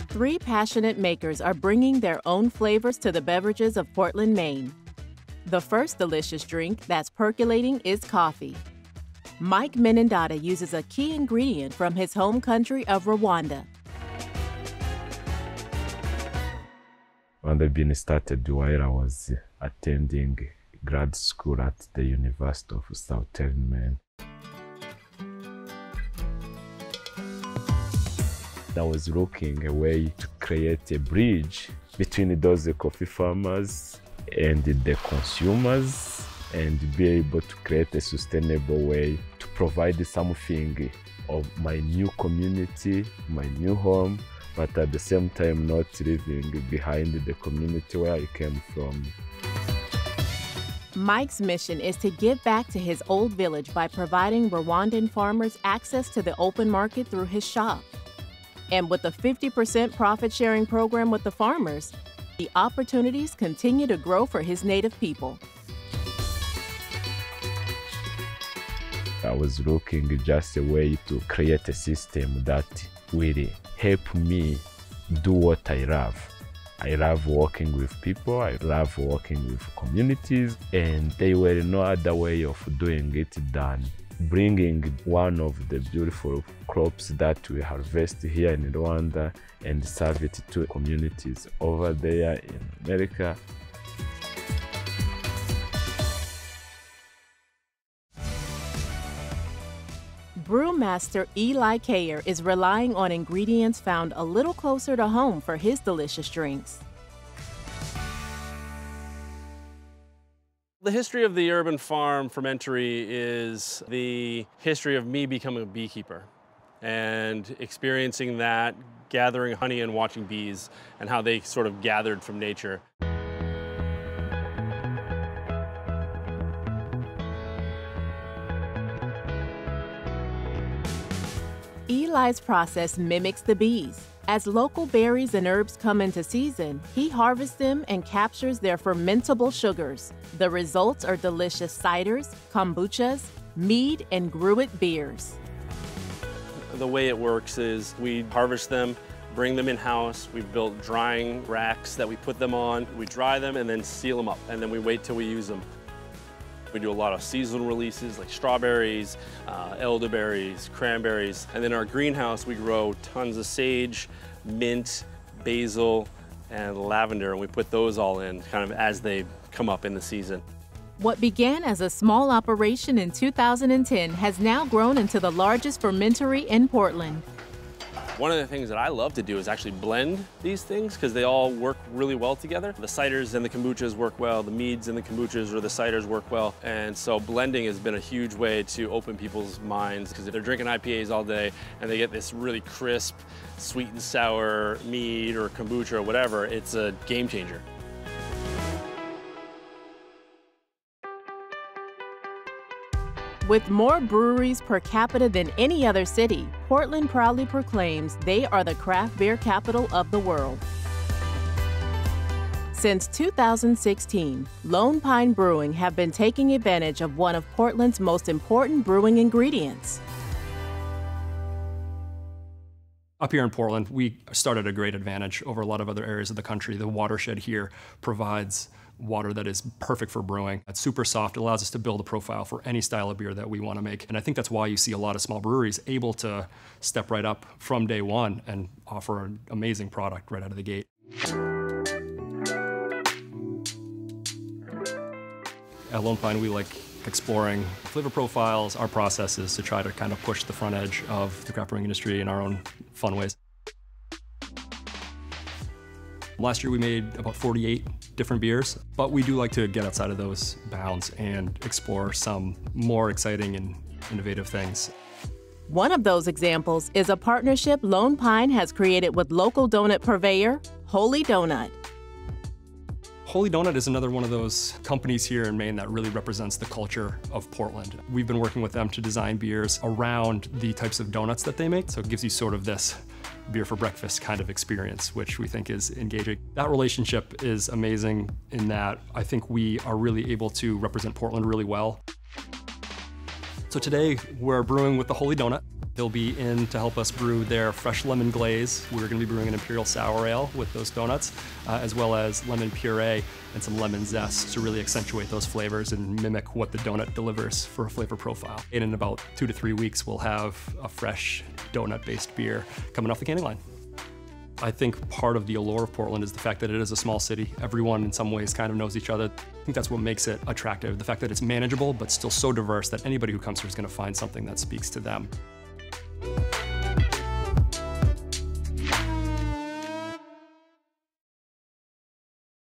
Three passionate makers are bringing their own flavors to the beverages of Portland, Maine. The first delicious drink that's percolating is coffee. Mwenedata uses a key ingredient from his home country of Rwanda. Rwanda Bean started while I was attending grad school at the University of Southern Maine. I was looking a way to create a bridge between those coffee farmers and the consumers and be able to create a sustainable way to provide something of my new community, my new home, but at the same time not leaving behind the community where I came from. Mike's mission is to give back to his old village by providing Rwandan farmers access to the open market through his shop. And with the 50% profit-sharing program with the farmers, the opportunities continue to grow for his native people. I was looking just a way to create a system that will help me do what I love. I love working with people, I love working with communities, and there were no other way of doing it than bringing one of the beautiful crops that we harvest here in Rwanda and serve it to communities over there in America. Brewmaster Eli Kayer is relying on ingredients found a little closer to home for his delicious drinks. The history of the urban farm fermentery is the history of me becoming a beekeeper and experiencing that, gathering honey and watching bees and how they sort of gathered from nature. Eli's process mimics the bees. As local berries and herbs come into season, he harvests them and captures their fermentable sugars. The results are delicious ciders, kombuchas, mead, and gruit beers. The way it works is we harvest them, bring them in-house. We've built drying racks that we put them on. We dry them and then seal them up, and then we wait till we use them. We do a lot of seasonal releases like strawberries, elderberries, cranberries. And then in our greenhouse, we grow tons of sage, mint, basil, and lavender. And we put those all in kind of as they come up in the season. What began as a small operation in 2010 has now grown into the largest fermentery in Portland. One of the things that I love to do is actually blend these things because they all work really well together. The ciders and the kombuchas work well, the meads and the kombuchas or the ciders work well. And so blending has been a huge way to open people's minds because if they're drinking IPAs all day and they get this really crisp, sweet and sour mead or kombucha or whatever, it's a game changer. With more breweries per capita than any other city, Portland proudly proclaims they are the craft beer capital of the world. Since 2016, Lone Pine Brewing have been taking advantage of one of Portland's most important brewing ingredients. Up here in Portland, we started a great advantage over a lot of other areas of the country. The watershed here provides water that is perfect for brewing. It's super soft, it allows us to build a profile for any style of beer that we want to make. And I think that's why you see a lot of small breweries able to step right up from day one and offer an amazing product right out of the gate. At Lone Pine, we like exploring flavor profiles, our processes to try to kind of push the front edge of the craft brewing industry in our own fun ways. Last year we made about 48 different beers, but we do like to get outside of those bounds and explore some more exciting and innovative things. One of those examples is a partnership Lone Pine has created with local donut purveyor, Holy Donut. Holy Donut is another one of those companies here in Maine that really represents the culture of Portland. We've been working with them to design beers around the types of donuts that they make, so it gives you sort of this beer for breakfast kind of experience, which we think is engaging. That relationship is amazing in that I think we are really able to represent Portland really well. So today we're brewing with the Holy Donut. He'll be in to help us brew their fresh lemon glaze. We're going to be brewing an imperial sour ale with those donuts, as well as lemon puree and some lemon zest to really accentuate those flavors and mimic what the donut delivers for a flavor profile. And in about 2 to 3 weeks, we'll have a fresh donut-based beer coming off the canning line. I think part of the allure of Portland is the fact that it is a small city. Everyone in some ways kind of knows each other. I think that's what makes it attractive, the fact that it's manageable but still so diverse that anybody who comes here is going to find something that speaks to them.